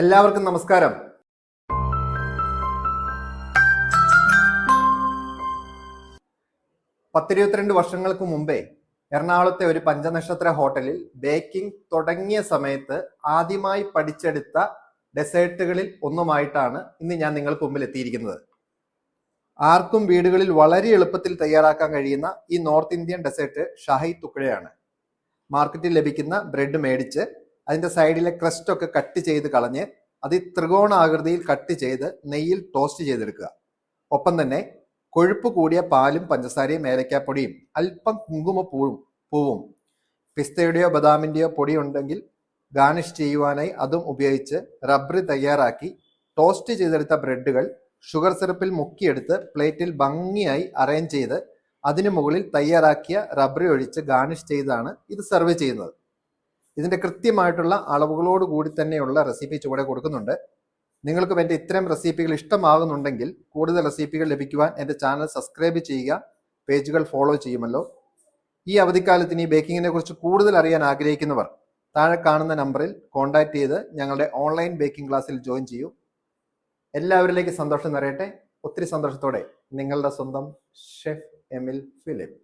എല്ലാവർക്കും നമസ്കാരം. പത്തിരുപത്തിരണ്ട് വർഷങ്ങൾക്ക് മുമ്പേ എറണാകുളത്തെ ഒരു പഞ്ചനക്ഷത്ര ഹോട്ടലിൽ ബേക്കിംഗ് തുടങ്ങിയ സമയത്ത് ആദ്യമായി പഠിച്ചെടുത്ത ഡെസേർട്ടുകളിൽ ഒന്നുമായിട്ടാണ് ഇന്ന് ഞാൻ നിങ്ങൾക്ക് മുമ്പിൽ എത്തിയിരിക്കുന്നത്. ആർക്കും വീടുകളിൽ വളരെ എളുപ്പത്തിൽ തയ്യാറാക്കാൻ കഴിയുന്ന ഈ നോർത്ത് ഇന്ത്യൻ ഡെസേർട്ട് ഷാഹി തുക്കടയാണ്. മാർക്കറ്റിൽ ലഭിക്കുന്ന ബ്രെഡ് മേടിച്ച് അതിൻ്റെ സൈഡിലെ ക്രസ്റ്റ് ഒക്കെ കട്ട് ചെയ്ത് കളഞ്ഞ് അത് ത്രികോണാകൃതിയിൽ കട്ട് ചെയ്ത് നെയ്യിൽ ടോസ്റ്റ് ചെയ്തെടുക്കുക. ഒപ്പം തന്നെ കൊഴുപ്പ് കൂടിയ പാലും പഞ്ചസാരയും ഏലക്കാപ്പൊടിയും അല്പം കുങ്കുമപ്പൂവും പിസ്തയുടെയോ ബദാമിൻ്റെയോ പൊടി ഉണ്ടെങ്കിൽ ഗാർണിഷ് ചെയ്യുവാനായി അതും ഉപയോഗിച്ച് റബ്ബറി തയ്യാറാക്കി ടോസ്റ്റ് ചെയ്തെടുത്ത ബ്രെഡുകൾ ഷുഗർ സിറപ്പിൽ മുക്കിയെടുത്ത് പ്ലേറ്റിൽ ഭംഗിയായി അറേഞ്ച് ചെയ്ത് അതിനു മുകളിൽ തയ്യാറാക്കിയ റബ്ബറി ഒഴിച്ച് ഗാർണിഷ് ചെയ്താണ് ഇത് സെർവ് ചെയ്യുന്നത്. ഇതിൻ്റെ കൃത്യമായിട്ടുള്ള അളവുകളോട് കൂടി തന്നെയുള്ള റെസിപ്പി ചുവടെ കൊടുക്കുന്നുണ്ട്. നിങ്ങൾക്കും എൻ്റെ ഇത്തരം റെസിപ്പികൾ ഇഷ്ടമാകുന്നുണ്ടെങ്കിൽ കൂടുതൽ റെസിപ്പികൾ ലഭിക്കുവാൻ എൻ്റെ ചാനൽ സബ്സ്ക്രൈബ് ചെയ്യുക, പേജുകൾ ഫോളോ ചെയ്യുമല്ലോ. ഈ അവധിക്കാലത്തിന് ഈ ബേക്കിങ്ങിനെ കുറിച്ച് കൂടുതൽ അറിയാൻ ആഗ്രഹിക്കുന്നവർ താഴെ കാണുന്ന നമ്പറിൽ കോൺടാക്ട് ചെയ്ത് ഞങ്ങളുടെ ഓൺലൈൻ ബേക്കിംഗ് ക്ലാസ്സിൽ ജോയിൻ ചെയ്യൂ. എല്ലാവരിലേക്കും സന്തോഷം നിറയട്ടെ. ഒത്തിരി സന്തോഷത്തോടെ നിങ്ങളുടെ സ്വന്തം ഷെഫ് എമിൽ ഫിലിപ്പ്.